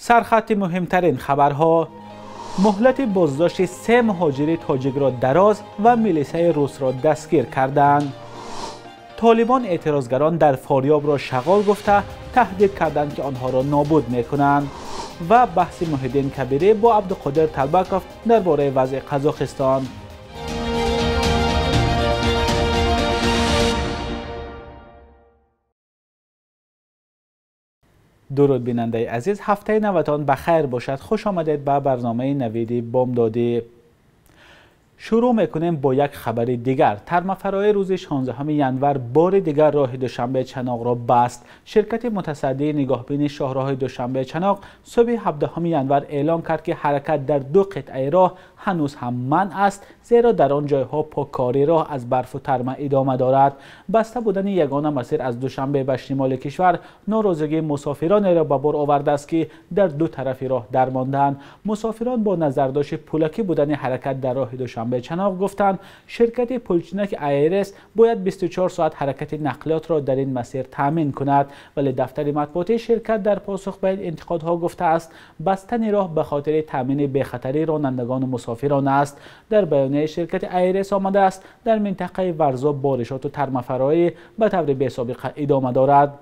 سرخط مهمترین خبرها: مهلت بازداشت 3 مهاجر تاجیک را دراز و میلیسای روس را دستگیر کردند. طالبان اعتراضگران در فاریاب را شغال گفته تهدید کردند که آنها را نابود میکنند. و بحث محیدین کبیری با عبدالقادر طلبکوف درباره وضع قزاقستان. درود بیننده عزیز، هفته نوتان بخیر باشد. خوش آمدید به برنامه نوید بامدادی. شروع میکنیم با یک خبر دیگر. ترمفرای روز 16 ینور بار دیگر راه دوشنبه چناق را بست. شرکت متصدی نگاهبین شاهراه دوشنبه چناق صبح 17 ینور اعلام کرد که حرکت در 2 قطعه راه هنوز هم منع است، زیرا در آن جایها پاککاری راه از برف و ترمه ادامه دارد. بسته بودن یگانه مسیر از دوشنبه به شمال کشور ناراضگی مسافران را به بار آورده است که در 2 طرف راه درماندند. مسافران با نظرداشت پولکی بودن حرکت در راه دوشنبه چناق گفتند شرکت پلچینک ایرس باید 24 ساعت حرکت نقلیات را در این مسیر تامین کند، ولی دفتر مطبوعاتی شرکت در پاسخ به این انتقادها گفته است بستن راه به خاطر تامین بی‌خطری رانندگان و مسافران است. در بیانیه شرکت ایرس آمده است در منطقه ورزا بارشات و ترمفرایی به طور بی‌سابقه ادامه دارد.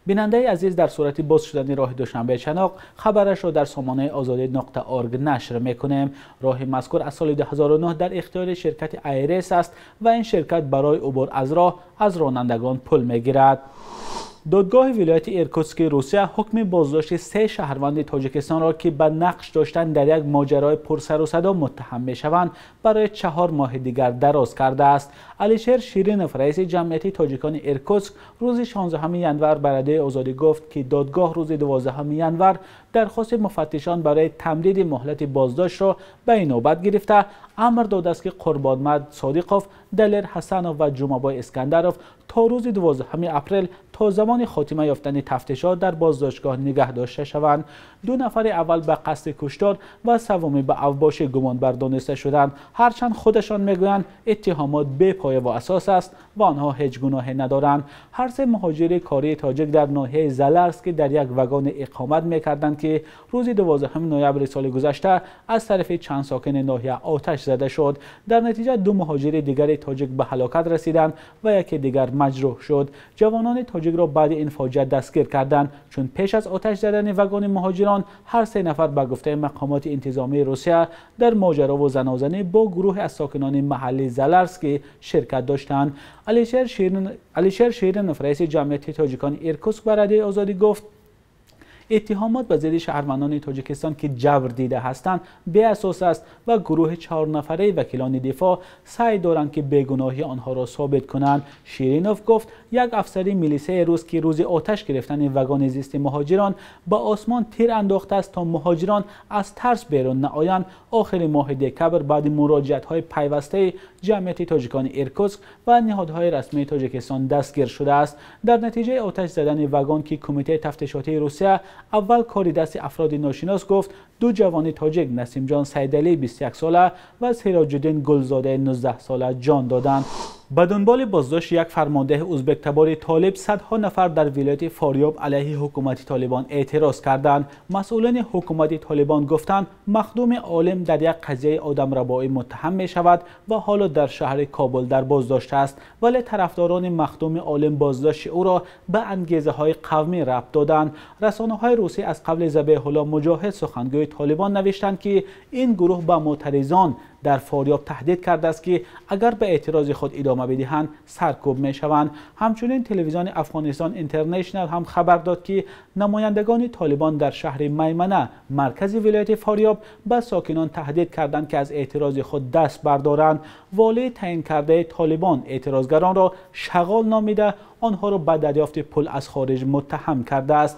بیننده عزیز، در صورت باز شدن راه دوشنبه چناق خبرش را در سامانه azadi.org نشر میکنیم. راه مذکور از سال 2009 در اختیار شرکت ایرس است و این شرکت برای عبور از راه از رانندگان پول میگیرد. دادگاه ولایت ایرکوتسک روسیه حکم بازداشت 3 شهروند تاجیکستان را که به نقش داشتن در یک ماجرای پرسر و صدا متهم میشوند برای 4 ماه دیگر دراز کرده است. علیشیر شیرینوف رئیس جمعیت تاجیکان ایرکوتسک روز 16 ینور به رادیوی آزادی گفت که دادگاه روز 12 ینور درخواست مفتشان برای تمدید مهلت بازداشت را به نوبت گرفته امر داده است که قربانمرد صادقوف، دلیر حسنوف و جمعبای اسکندروف تا روز 12 اپریل تا زمان خاتمه یافتن تفتیشات در بازداشتگاه نگه داشته شوند. 2 نفر اول به قصد کشتار و سومی به اوباش گمانبر دانسته شدند، هرچند خودشان میگویند اتهامات بی پایه و اساس است و آنها هیچ گناهی ندارند. هر 3 مهاجر کاری تاجیک در ناحیه زلرسک در یک واگن اقامت میکردند که روز 12 نوامبر سال گذشته از طرف چند ساکن ناحیه آتش زده شد. در نتیجه 2 مهاجر دیگر تاجیک به هلاکت رسیدند و یکی دیگر مجروح شد. جوانان تاجیک را بعد این فاجعه دستگیر کردند، چون پیش از آتش زدن واگن مهاجران هر 3 نفر به گفته مقامات انتظامی روسیه در ماجرا و زنازنه با گروه از ساکنان محلی زلرسک شرکت داشتند. علیشیر شیرینوف رئیس جمعیت تاجیکان ایرکوتسک به رادیوی آزادی گفت اتهامات به ضد شهروندان تاجیکستان که جبر دیده هستند بی اساس است و گروه 4 نفره وکیلان دفاع سعی دارند که بیگناهی آنها را ثابت کنند. شیرینوف گفت یک افسر میلیسای روس که روز آتش گرفتن واگن زیست مهاجران به آسمان تیر انداخته است تا مهاجران از ترس بیرون نآیند. آخر ماه دکبر بعد مراجعت‌های پیوسته جمعیت تاجیکان ایرکوتسک و نهادهای رسمی تاجیکستان دستگیر شده است. در نتیجه آتش زدن واگن که کمیته تفتیشاتی روسیه اول کاری دست افراد ناشناس گفت 2 جوان تاجیک نسیم جان سیدعلی 21 ساله و سراج الدین گلزاده 19 ساله جان دادند. به دنبال بازداشت یک فرمانده ازبک تبار طالب صدها نفر در ولایت فاریاب علیه حکومت طالبان اعتراض کردند. مسئولان حکومت طالبان گفتند مخدوم عالم در یک قضیه آدمربایی متهم می شود و حالا در شهر کابل در بازداشت است، ولی طرفداران مخدوم عالم بازداشت او را به انگیزه های قومی ربط دادند. رسانه های روسی از قبل ذبیح الله مجاهد سخنگوی طالبان نوشتند که این گروه به معترضان در فاریاب تهدید کرده است که اگر به اعتراض خود ادامه بدهند سرکوب می شوند. همچنین تلویزیون افغانستان اینترنشنال هم خبر داد که نمایندگان طالبان در شهر میمنه مرکز ولایت فاریاب به ساکنان تهدید کردند که از اعتراض خود دست بردارند. والی تعیین کرده طالبان اعتراضگران را شغال نامیده آنها را به دریافت پول از خارج متهم کرده است.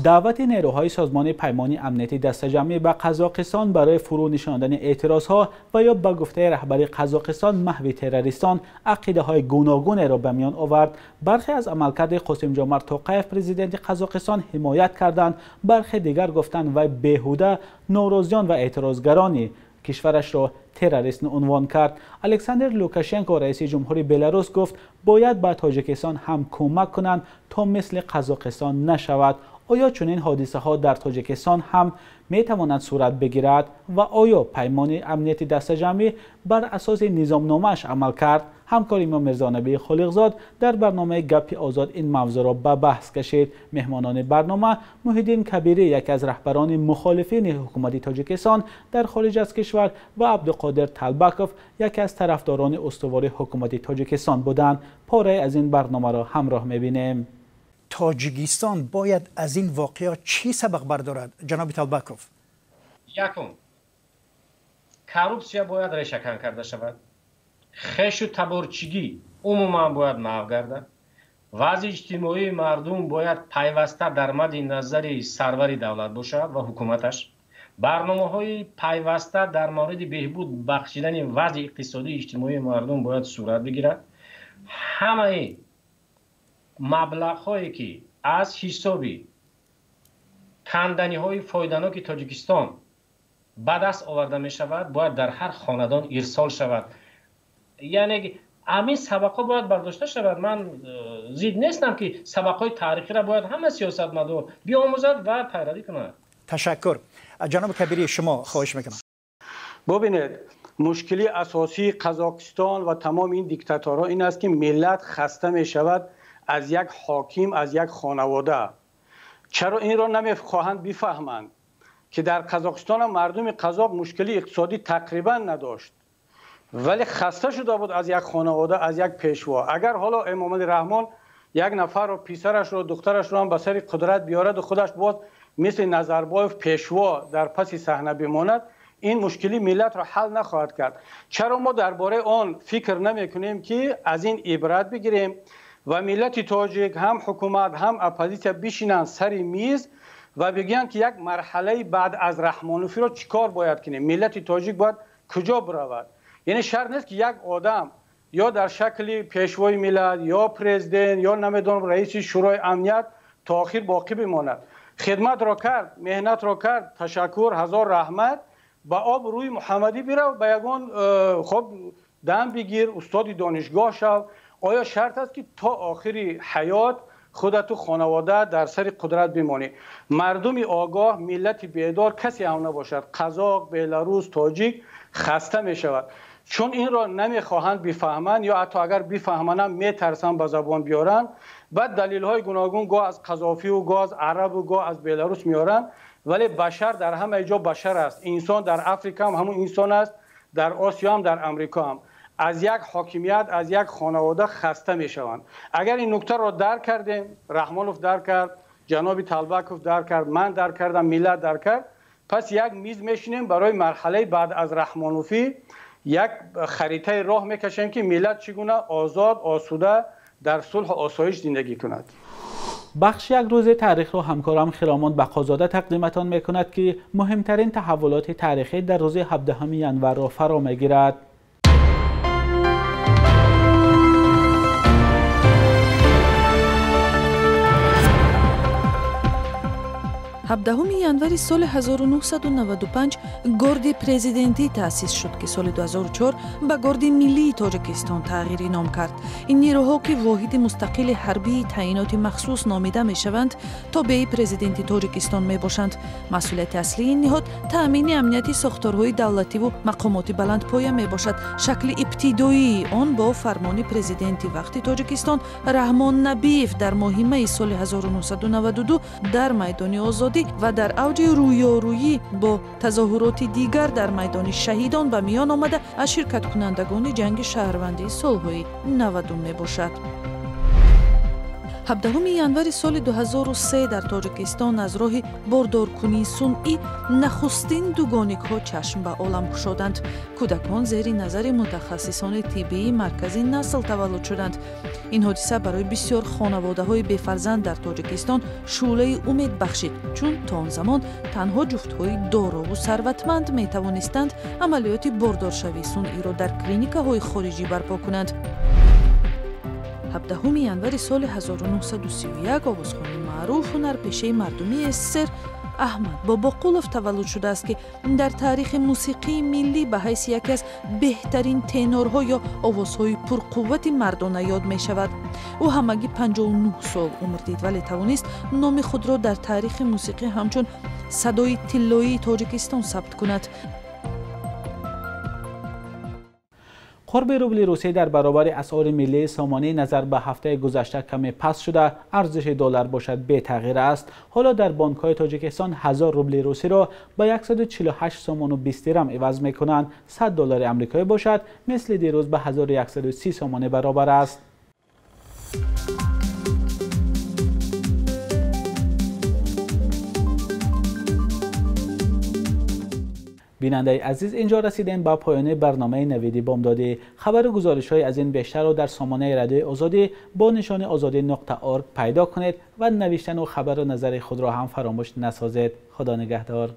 دعوت نیروهای سازمان پیمانی امنیتی دست جمعی به قزاقستان برای فرو نشاندن اعتراضها و یا به گفته رهبر قزاقستان محو تروریستان عقیده های گوناگون را به میان آورد. برخی از عملکرد قاسم جمعت توقیف پرزیدنت قزاقستان حمایت کردند، برخی دیگر گفتند و بیهوده ناراضیان و اعتراضگرانی کشورش را تروریست عنوان کرد. الکساندر لوکاشنکو رئیس جمهوری بلاروس گفت باید به تاجیکستان هم کمک کنند تا مثل قزاقستان نشود. آیا چنین حادثه ها در تاجیکستان هم می تواند صورت بگیرد و آیا پیمان امنیتی دست جمعی بر اساس نظامنامه‌اش عمل کرد؟ همکار ما مرزا نبی خالقزاد در برنامه گپ آزاد این موضوع را به بحث کشید. مهمانان برنامه محیدین کبیری، یکی از رهبران مخالفین حکومت تاجیکستان در خارج از کشور، و عبدالقادر طلبکوف، یکی از طرفداران استوار حکومت تاجیکستان بودند. پاره از این برنامه را همراه می‌بینیم. تاجیکستان باید از این واقعه چی سبق بردارد جناب طلبکوف؟ یکم، коррупсия باید ریشه‌کن کرده شود. خش و تبارچگی عموما باید محو گردد. وضع اجتماعی مردم باید پیوسته در مد نظر سرور دولت باشد و حکومتش. برنامه‌های پیوسته در مورد بهبود بخشیدن وضع اقتصادی اجتماعی مردم باید صورت بگیرد. همه مبلغ‌هایی که از حساب کندنی‌های فایده‌ناک تاجیکستان به دست آورده می شود باید در هر خاندان ارسال شود. یعنی همین سبق‌ها باید برداشته شود. من ضد نیستم که سبق‌های تاریخی را باید همه سیاستمدار بیاموزد و پیروی کند. تشکر. جناب کبیری شما خواهش میکنم. ببینید، مشکلی اساسی قزاقستان و تمام این دیکتاتورها این است که ملت خسته می شود از یک حاکم، از یک خانواده. چرا این را نمیخواهند بفهمند که در قزاقستان مردم قزاق مشکلی اقتصادی تقریبا نداشت، ولی خسته شده بود از یک خانواده، از یک پیشوا. اگر حالا امام علی رحمان یک نفر و پسرش رو دخترش رو هم به سر قدرت بیارد و خودش باز مثل نظربایف پیشوا در پس صحنه بماند، این مشکلی ملت را حل نخواهد کرد. چرا ما درباره آن فکر نمی کنیم که از این عبرت بگیریم و ملت تاجیک هم حکومت هم اپوزیسیا بشینند سر میز و بگن که یک مرحله بعد از رحمانوفی را چیکار باید کنیم؟ ملت تاجیک باید کجا برود؟ یعنی شرط نیست که یک آدم یا در شکل پیشوای ملت یا پرزیدنت یا نمیدونم رئیس شورای امنیت تا آخر باقی بماند. خدمت را کرد، مهنت را کرد، تشکر، هزار رحمت، با آب روی محمدی بره و به یگان خب دم بگیر، استاد دانشگاه شو. آیا شرط است که تا آخر حیات خودت و خانواده در سر قدرت بمانی؟ مردم آگاه، ملت بیدار کسی هم نباشد. قزاق، بلاروس، تاجیک خسته می شود چون این را نمیخواهند بفهمند، یا حتی اگر بفهمند میترسند به زبان بیارن. بعد دلیل های گوناگون گاه از قذافی و گاه از عرب و گاه از بلاروس میارن، ولی بشر در همه جا بشر است. انسان در افریقا هم همون انسان است، در آسیا هم در امریکا هم. از یک حاکمیت، از یک خانواده خسته میشوند. اگر این نکته را درک کردیم، رحمانوف درک کرد، جناب طلبکوف درک کرد، من درک کردم، ملت درک کرد، پس یک میز میشینیم برای مرحله بعد از رحمانوفی یک خریطه راه میکشیم که ملت چگونه آزاد، آسوده در صلح و آسایش زندگی کند. بخش یک روز تاریخ را همکارم خرامان بقازاده تقدیمتان میکند که مهمترین تحولات تاریخی در روز 17 ینور را فرا میگیرد. 17 январи соли 1995 горди президентӣ таъсис шуд ки соли 2004 ба горди миллии тоҷикистон тағйири ном кард. ин нерӯҳо ки воҳиди мустақили ҳарбии таъиноти махсус номида мешаванд тобеи президенти тоҷикистон мебошанд. масъулияти аслии ин ниҳод таъмини амнияти сохторҳои давлативу мақомоти баландпоя мебошад. шакли ибтидоии он бо фармони президенти вақти тоҷикистон раҳмон набиев дар моҳи майи соли 1992 дар майдони озодӣ ва дар авҷи рӯёрӯyӣ бо тазоҳуроти дигар дар майдони шаҳидон ба миён омада аз ширкаткунандагони ҷанги шаҳрвандии солҳои 90 мебошад. 17 январи соли 2003 дар тоҷикистон аз роҳи бордоркунии сунъӣ нахустин дугоникҳо чашм ба олам кушоданд. кӯдакон зери назари мутахассисони тиббии маркази насл таваллуд шуданд. ин ҳодиса барои бисёр хонаводаҳои бефарзанд дар тоҷикистон шӯълаи умед бахшид, чун то он замон танҳо ҷуфтҳои дорову сарватманд метавонистанд амалиёти бордоршавии сунъиро дар клиникаҳои хориҷӣ барпо кунанд. 17 январи соли 1931 овозхони маъруф ҳунарпешаи мардумии СССР احمد باباقولوف تولد شده است که در تاریخ موسیقی ملی به حیث یکی از بهترین تنورها یا آوازهای پرقوت مردانه یاد می شود. او همگی 59 سال عمر دید ولی توانست نام خود را در تاریخ موسیقی همچون صدای طلایی تاجیکستان ثبت کند. قرب روبل روسی در برابر اسعار ملی سامانه نظر به هفته گذشته کمی پست شده، ارزش دلار باشد به تغییر است. حالا در بانک‌های تاجیکستان 1000 روبل روسی را به 148 سومون و 20 درم عوض می‌کنند. 100 دلار آمریکایی باشد مثل دیروز به 1130 سومون برابر است. بیننده عزیز، اینجا رسیدیم با پایان برنامه نویدی بامدادی. خبر و گزارش‌های از این بیشتر را در سامانه رادیو آزادی با نشان azadi.org پیدا کنید و نوشتن و خبر و نظر خود را هم فراموش نسازید. خدا نگهدار.